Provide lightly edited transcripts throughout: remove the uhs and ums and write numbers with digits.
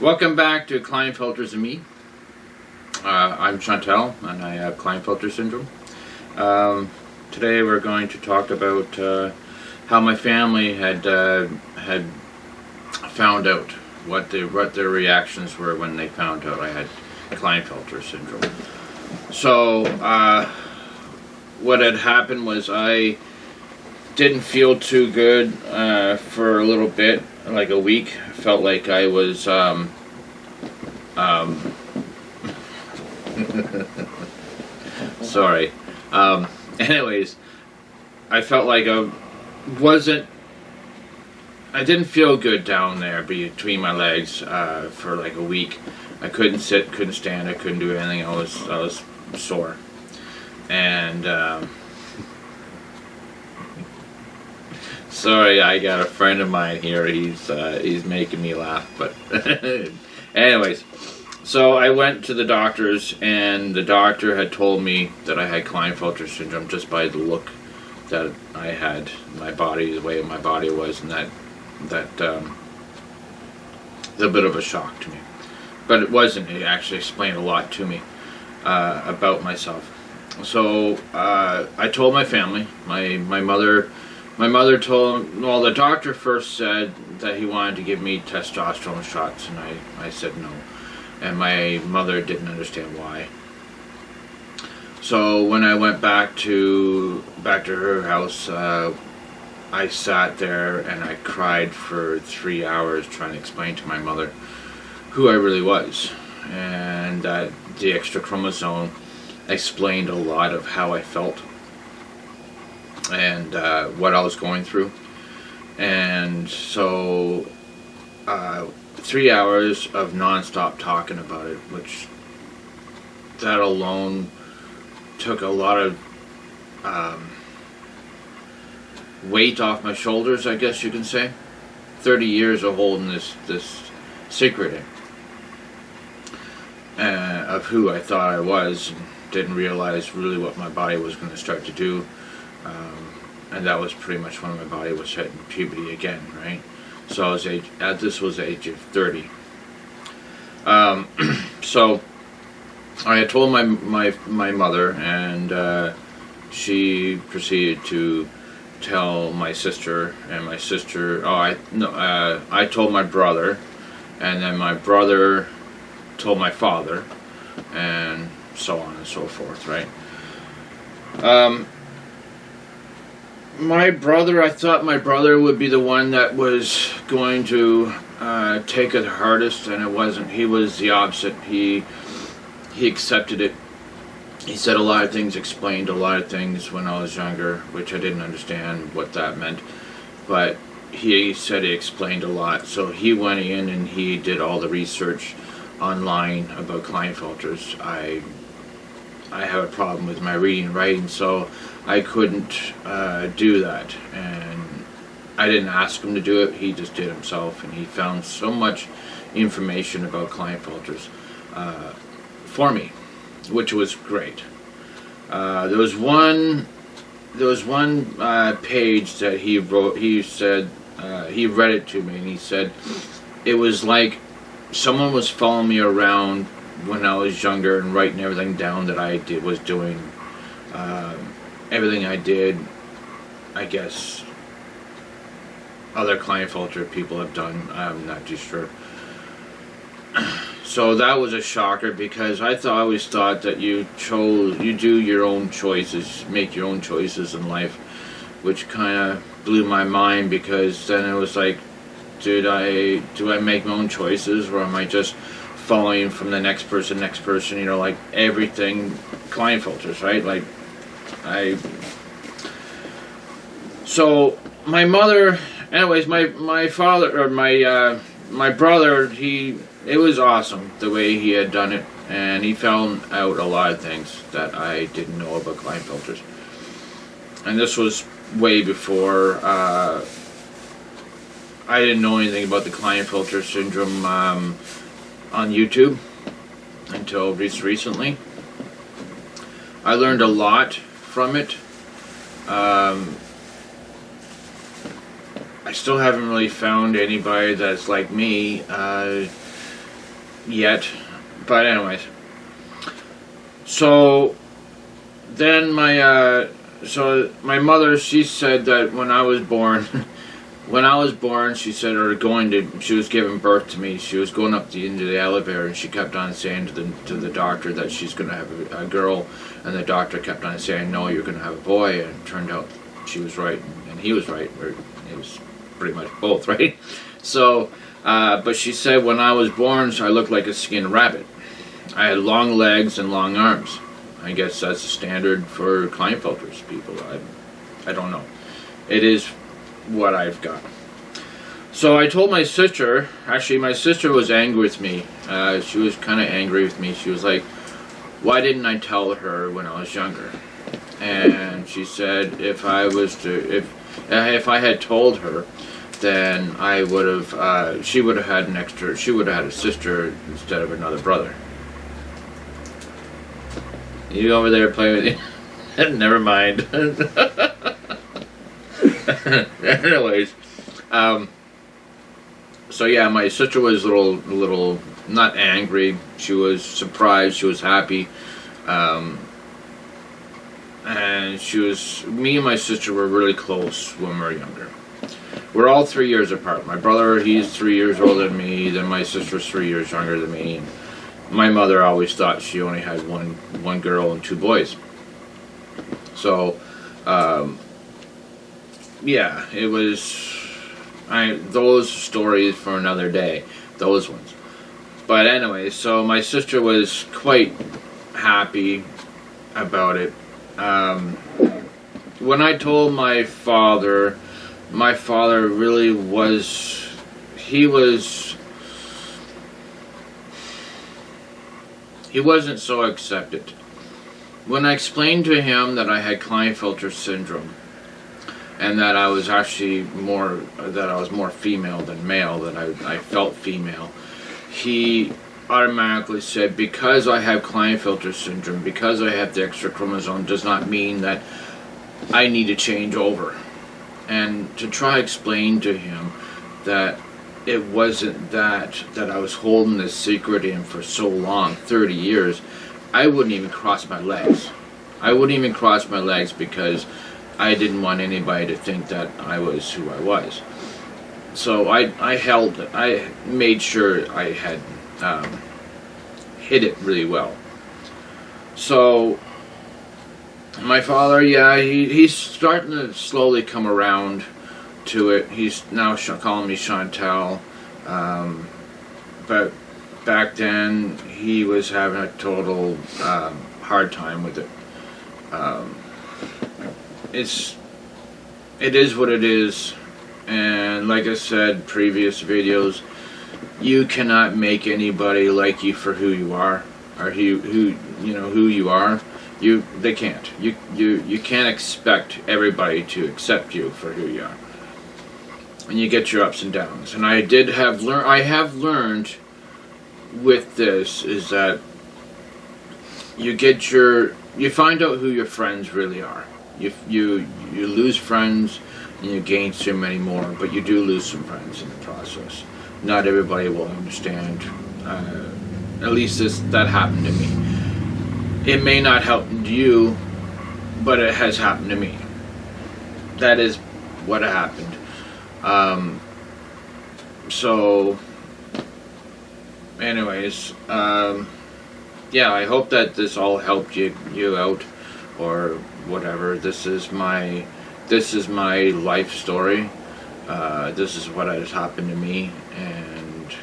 Welcome back to Klinefelters and me. I'm Chantel, and I have Klinefelter syndrome. Today we're going to talk about how my family had found out what their reactions were when they found out I had Klinefelter syndrome. So what had happened was I didn't feel too good for a little bit, like a week. I felt like I was sorry. Anyways, I felt like I didn't feel good down there between my legs for like a week. I couldn't sit, couldn't stand, I couldn't do anything. I was sore. And sorry, I got a friend of mine here. He's making me laugh. But anyways, so I went to the doctors, and the doctor had told me that I had Klinefelter syndrome just by the look that I had, my body, the way my body was, and that a bit of a shock to me. But it wasn't. It actually explained a lot to me about myself. So I told my family. My mother told, well, the doctor first said that he wanted to give me testosterone shots, and I said no. And my mother didn't understand why. So when I went back to her house, I sat there and I cried for 3 hours trying to explain to my mother who I really was, and that the extra chromosome explained a lot of how I felt and what I was going through. And so 3 hours of non-stop talking about it, which that alone took a lot of weight off my shoulders, I guess you can say. 30 years of holding this secret in, of who I thought I was, and didn't realize really what my body was going to start to do. And that was pretty much when my body was hitting puberty again, right? So this was the age of 30. So I had told my mother, and she proceeded to tell my sister, and my sister, I told my brother, and then my brother told my father, and so on and so forth, right? I thought my brother would be the one that was going to take it the hardest, and it wasn't. He was the opposite. He accepted it. He said a lot of things, explained a lot of things when I was younger, which I didn't understand what that meant, but he said he explained a lot. So he went in and he did all the research online about Klinefelters. I have a problem with my reading and writing, so I couldn't do that, and I didn't ask him to do it. He just did himself, and he found so much information about Klinefelters for me, which was great. There was one page that he wrote. He said he read it to me, and he said it was like someone was following me around when I was younger and writing everything down that I was doing. Everything I did, I guess other Klinefelter people have done. I'm not too sure. So that was a shocker, because I always thought that you do your own choices, make your own choices in life, which kind of blew my mind, because then it was like, do I make my own choices, or am I just following from the next person, you know, like everything Klinefelters, right? Like so my mother, anyways, my father, or my brother, it was awesome the way he had done it, and he found out a lot of things that I didn't know about Klinefelters. And this was way before I didn't know anything about the Klinefelter syndrome on YouTube until recently. I learned a lot from it. I still haven't really found anybody that's like me. yet. But anyways, so then my mother, she said that when I was born, she said, she was giving birth to me. She was going up into the elevator, and she kept on saying to the doctor that she's going to have a girl, and the doctor kept on saying, no, you're going to have a boy, and it turned out she was right, and he was right, or it was pretty much both, right? So, but she said when I was born, I looked like a skinned rabbit. I had long legs and long arms. I guess that's the standard for Klinefelters people. I don't know. It is what I've got. So I told my sister, actually my sister was angry with me. She was kind of angry with me. She was like, why didn't I tell her when I was younger? And she said if I had told her, then I would have, she would have had a sister instead of another brother. You over there playing with you? Never mind. Anyways, so yeah, my sister was a little not angry. She was surprised. She was happy, and me and my sister were really close when we were younger. We're all 3 years apart. My brother, he's 3 years older than me. Then my sister's 3 years younger than me. And my mother always thought she only had one girl and 2 boys. So, yeah, it was. Those stories for another day. Those ones. But anyway, so my sister was quite happy about it. When I told my father really was. He wasn't so accepted. When I explained to him that I had Klinefelter syndrome, and that I was actually more female than male, that I felt female, he automatically said, because I have Klinefelter syndrome, because I have the extra chromosome, does not mean that I need to change over. And to try to explain to him that it wasn't that I was holding this secret in for so long, 30 years, I wouldn't even cross my legs. I wouldn't even cross my legs because I didn't want anybody to think that I was who I was. So I made sure I had hid it really well. So my father, yeah, he's starting to slowly come around to it. He's now calling me Chantal, but back then he was having a total hard time with it. It is what it is, and like I said previous videos, you cannot make anybody like you for who you are, or who you are. They can't. You can't expect everybody to accept you for who you are. And you get your ups and downs. And I have learned with this is that you find out who your friends really are. You lose friends and you gain so many more, but you do lose some friends in the process. Not everybody will understand. At least that happened to me. It may not happen to you, but it has happened to me. That is what happened. So anyways, yeah, I hope that this all helped you out, or whatever. This is my life story. This is what has happened to me, and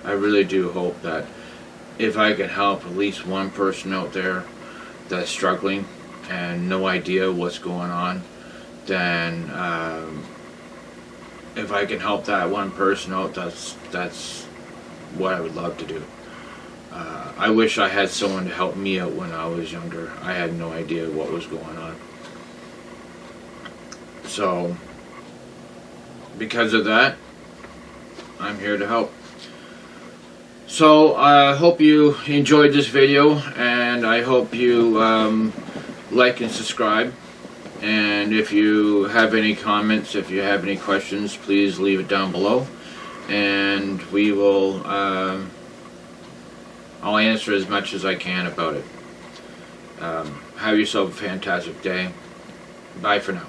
I really do hope that if I can help at least one person out there that's struggling and no idea what's going on, then if I can help that one person out, that's what I would love to do. I wish I had someone to help me out when I was younger. I had no idea what was going on. So, because of that, I'm here to help. So, I hope you enjoyed this video, and I hope you like and subscribe. And if you have any comments, if you have any questions, please leave it down below. And we will I'll answer as much as I can about it. Have yourself a fantastic day. Bye for now.